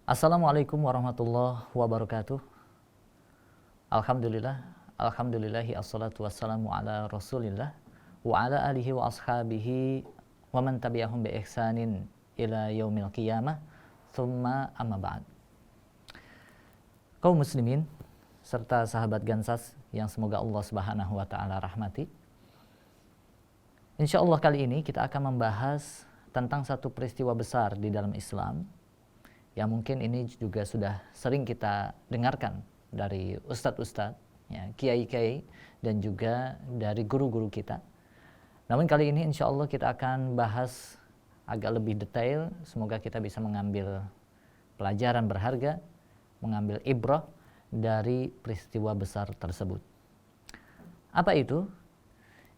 Assalamualaikum warahmatullahi wabarakatuh. Alhamdulillahi assalatu wassalamu ala rasulillah wa ala alihi wa ashabihi wa man tabi'ahum bi ihsanin ila yaumil qiyamah thumma amma ba'd. Kaum muslimin serta sahabat Gansas yang semoga Allah Subhanahu wa taala rahmati. Insyaallah kali ini kita akan membahas tentang satu peristiwa besar di dalam Islam yang mungkin ini juga sudah sering kita dengarkan dari ustadz-ustadz, ya, kiai-kiai, dan juga dari guru-guru kita. Namun kali ini insya Allah kita akan bahas agak lebih detail. Semoga kita bisa mengambil pelajaran berharga, mengambil ibrah dari peristiwa besar tersebut. Apa itu?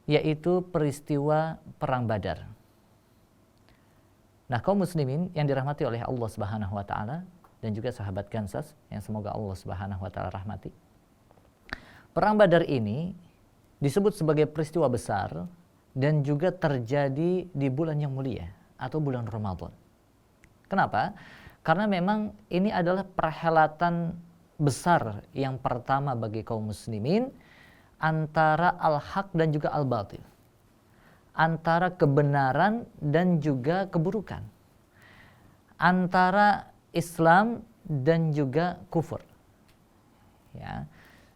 Yaitu peristiwa Perang Badar. Nah, kaum muslimin yang dirahmati oleh Allah Subhanahu wa taala dan juga sahabat Gansas yang semoga Allah Subhanahu wa taala rahmati. Perang Badar ini disebut sebagai peristiwa besar dan juga terjadi di bulan yang mulia atau bulan Ramadan. Kenapa? Karena memang ini adalah perhelatan besar yang pertama bagi kaum muslimin antara al-haq dan juga al-batil, antara kebenaran dan juga keburukan, antara Islam dan juga kufur, ya.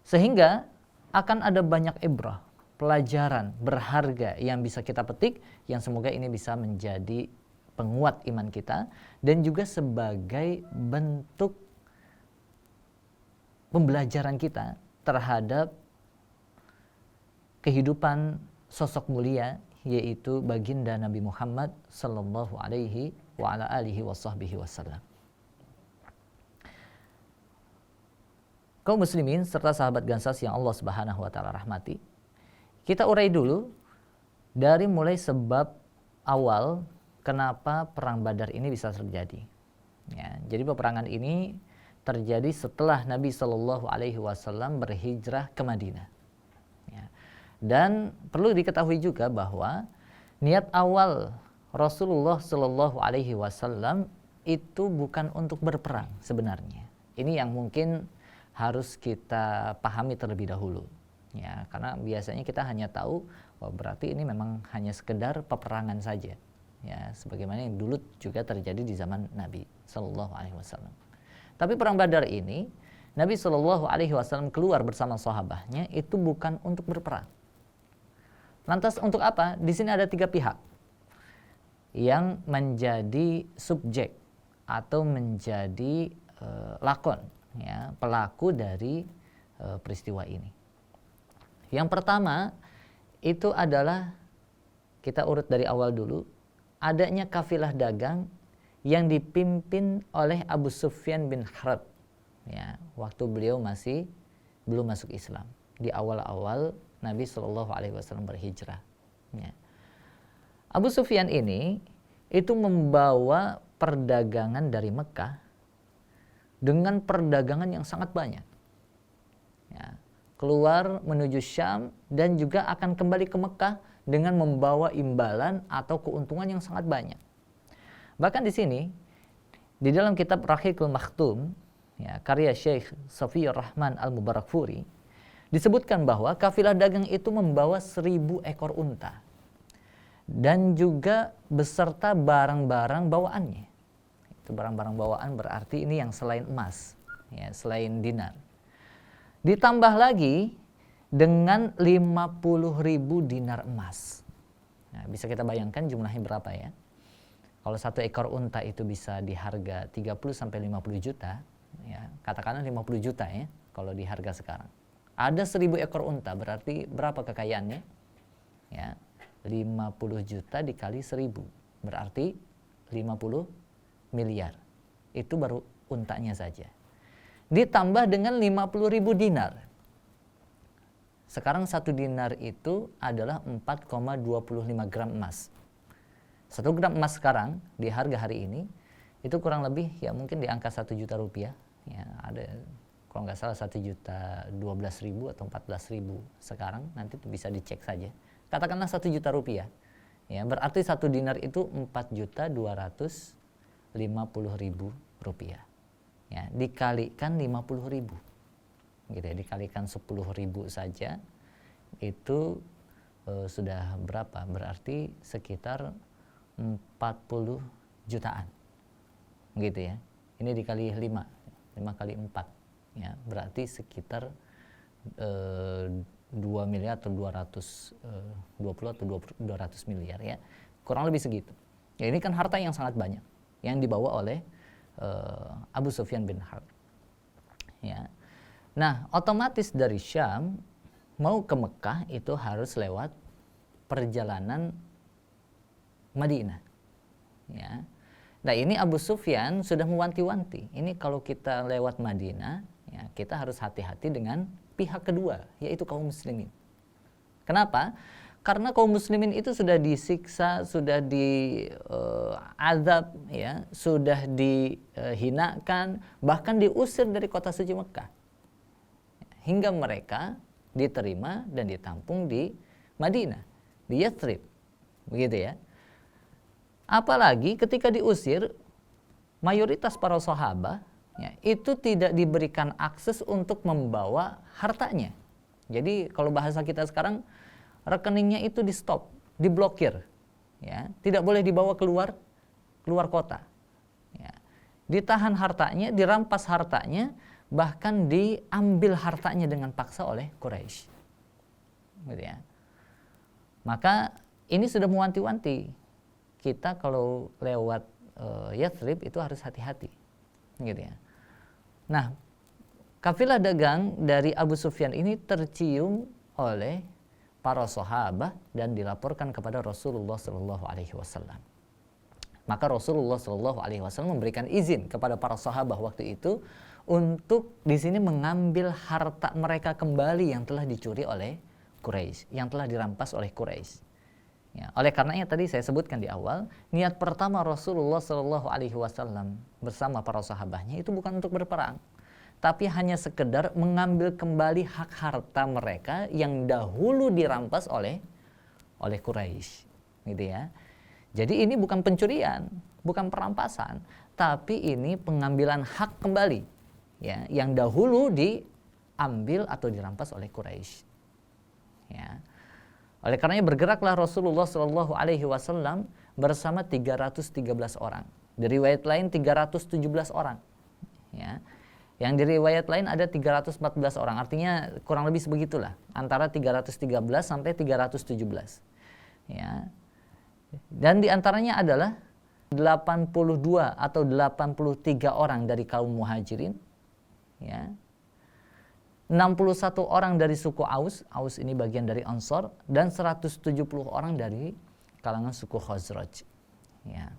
Sehingga akan ada banyak ibrah, pelajaran berharga yang bisa kita petik, yang semoga ini bisa menjadi penguat iman kita dan juga sebagai bentuk pembelajaran kita terhadap kehidupan sosok mulia, yaitu baginda Nabi Muhammad sallallahu alaihi wa ala alihi wasahbihi wasallam. Kaum muslimin serta sahabat Gansas yang Allah Subhanahu wa taala rahmati, kita urai dulu dari mulai sebab awal kenapa perang Badar ini bisa terjadi. Ya, jadi peperangan ini terjadi setelah Nabi sallallahu alaihi wasallam berhijrah ke Madinah. Dan perlu diketahui juga bahwa niat awal Rasulullah Shallallahu Alaihi Wasallam itu bukan untuk berperang sebenarnya. Ini yang mungkin harus kita pahami terlebih dahulu, ya, karena biasanya kita hanya tahu, oh, berarti ini memang hanya sekedar peperangan saja, ya, sebagaimana yang dulu juga terjadi di zaman Nabi Shallallahu Alaihi Wasallam. Tapi perang Badar ini Nabi Shallallahu Alaihi Wasallam keluar bersama sahabatnya itu bukan untuk berperang. Lantas untuk apa? Di sini ada 3 pihak yang menjadi subjek atau menjadi lakon, ya, pelaku dari peristiwa ini. Yang pertama itu adalah, kita urut dari awal dulu, adanya kafilah dagang yang dipimpin oleh Abu Sufyan bin Harb, ya, waktu beliau masih belum masuk Islam, di awal-awal Nabi Shallallahu Alaihi Wasallam berhijrah. Ya. Abu Sufyan ini itu membawa perdagangan dari Mekah dengan perdagangan yang sangat banyak. Ya. Keluar menuju Syam dan juga akan kembali ke Mekah dengan membawa imbalan atau keuntungan yang sangat banyak. Bahkan di sini di dalam kitab Rahiqul Makhtum, ya, karya Syekh Safiyur Rahman Al-Mubarakfuri, disebutkan bahwa kafilah dagang itu membawa 1000 ekor unta dan juga beserta barang-barang bawaannya. Itu barang-barang bawaan berarti ini yang selain emas, ya, selain dinar. Ditambah lagi dengan 50.000 dinar emas. Nah, bisa kita bayangkan jumlahnya berapa, ya? Kalau 1 ekor unta itu bisa di harga 30 sampai 50 juta, ya, katakanlah 50 juta, ya, kalau di harga sekarang. Ada 1000 ekor unta, berarti berapa kekayaannya? Ya, 50 juta dikali 1000, berarti 50 miliar. Itu baru untanya saja. Ditambah dengan 50.000 dinar. Sekarang 1 dinar itu adalah 4,25 gram emas. 1 gram emas sekarang di harga hari ini itu kurang lebih, ya, mungkin di angka 1 juta rupiah. Ya, ada kalau nggak salah 1.012.000 atau 14.000 sekarang, nanti bisa dicek saja. Katakanlah 1 juta rupiah, ya, berarti 1 dinar itu 4.250.000 rupiah. ya, dikalikan 50.000, gitu ya, dikalikan 10.000 saja itu sudah berapa? Berarti sekitar 40 jutaan, gitu ya. Ini dikali 5 kali 4, ya, berarti sekitar 2 miliar atau 220 atau 200 miliar, ya, kurang lebih segitu. Ya, ini kan harta yang sangat banyak yang dibawa oleh Abu Sufyan bin Harb, ya. Nah, otomatis dari Syam mau ke Mekah itu harus lewat perjalanan Madinah, ya. Nah, ini Abu Sufyan sudah mewanti-wanti, ini kalau kita lewat Madinah, ya, kita harus hati-hati dengan pihak kedua, yaitu kaum muslimin. Kenapa? Karena kaum muslimin itu sudah disiksa, sudah diazab, ya, sudah dihinakan, bahkan diusir dari kota suci Mekah, hingga mereka diterima dan ditampung di Madinah, di Yathrib, begitu ya. Apalagi ketika diusir, mayoritas para sahabat, ya, itu tidak diberikan akses untuk membawa hartanya. Jadi kalau bahasa kita sekarang, rekeningnya itu di stop, diblokir, ya, tidak boleh dibawa keluar kota, ya. Ditahan hartanya, dirampas hartanya, bahkan diambil hartanya dengan paksa oleh Quraisy, gitu ya. Maka ini sudah mewanti-wanti kita kalau lewat Yathrib itu harus hati-hati, gitu ya. Nah, kafilah dagang dari Abu Sufyan ini tercium oleh para sahabat dan dilaporkan kepada Rasulullah Shallallahu Alaihi Wasallam. Maka Rasulullah Shallallahu Alaihi Wasallam memberikan izin kepada para sahabat waktu itu untuk di sini mengambil harta mereka kembali yang telah dicuri oleh Quraisy, yang telah dirampas oleh Quraisy. Ya, oleh karenanya tadi saya sebutkan di awal, niat pertama Rasulullah Shallallahu Alaihi Wasallam bersama para sahabatnya itu bukan untuk berperang, tapi hanya sekedar mengambil kembali hak harta mereka yang dahulu dirampas oleh Quraisy, gitu ya. Jadi ini bukan pencurian, bukan perampasan, tapi ini pengambilan hak kembali, ya, yang dahulu diambil atau dirampas oleh Quraisy, ya. Oleh karenanya bergeraklah Rasulullah Shallallahu Alaihi Wasallam bersama 313 orang. Di riwayat lain 317 orang. Ya. Yang di riwayat lain ada 314 orang. Artinya kurang lebih sebegitulah, antara 313 sampai 317. Ya. Dan di antaranya adalah 82 atau 83 orang dari kaum Muhajirin. Ya. 61 orang dari suku Aus ini bagian dari Ansor, dan 170 orang dari kalangan suku Khazraj. Ya.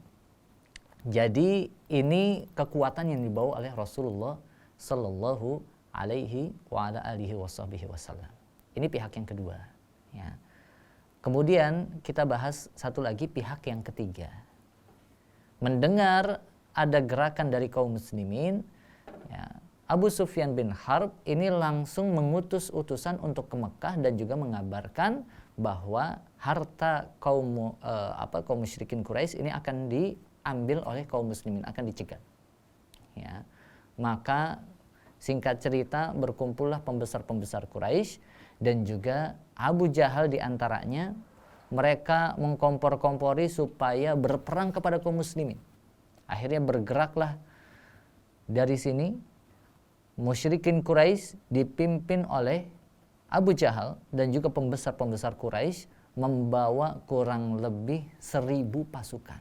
Jadi ini kekuatan yang dibawa oleh Rasulullah Sallallahu Alaihi Wasallam. Ini pihak yang kedua. Ya. Kemudian kita bahas satu lagi, pihak yang ketiga. Mendengar ada gerakan dari kaum muslimin, ya, Abu Sufyan bin Harb ini langsung mengutus utusan untuk ke Mekah dan juga mengabarkan bahwa harta kaum musyrikin Quraisy ini akan diambil oleh kaum muslimin, akan dicegat. Ya. Maka singkat cerita berkumpullah pembesar-pembesar Quraisy dan juga Abu Jahal diantaranya. Mereka mengkompor-kompori supaya berperang kepada kaum muslimin. Akhirnya bergeraklah dari sini musyrikin Quraisy dipimpin oleh Abu Jahal dan juga pembesar-pembesar Quraisy membawa kurang lebih 1.000 pasukan.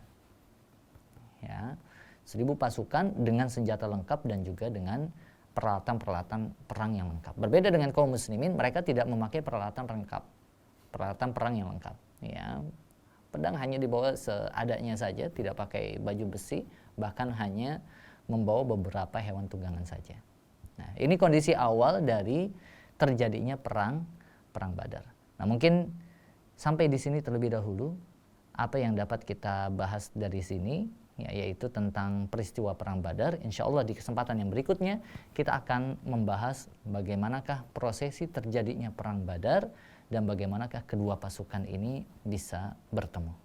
Ya, 1.000 pasukan dengan senjata lengkap dan juga dengan peralatan-peralatan perang yang lengkap. Berbeda dengan kaum muslimin, mereka tidak memakai peralatan perang yang lengkap. Ya, pedang hanya dibawa seadanya saja, tidak pakai baju besi, bahkan hanya membawa beberapa hewan tunggangan saja. Nah, ini kondisi awal dari terjadinya perang Badar. Nah, mungkin sampai di sini terlebih dahulu apa yang dapat kita bahas dari sini, ya, yaitu tentang peristiwa perang Badar. Insya Allah di kesempatan yang berikutnya kita akan membahas bagaimanakah prosesi terjadinya perang Badar dan bagaimanakah kedua pasukan ini bisa bertemu.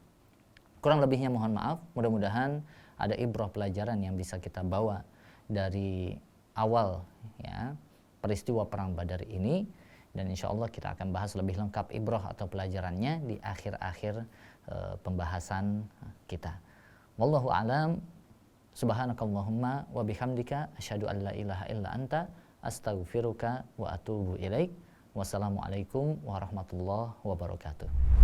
Kurang lebihnya mohon maaf, mudah-mudahan ada ibrah pelajaran yang bisa kita bawa dari awal ya peristiwa perang Badar ini, dan insya Allah kita akan bahas lebih lengkap ibrah atau pelajarannya di akhir-akhir pembahasan kita. Wallahu a'lam. Subhanakallahumma wa bihamdika asyhadu an la ilaha illa anta astaghfiruka wa atubu ilaik. Wassalamualaikum warahmatullahi wabarakatuh.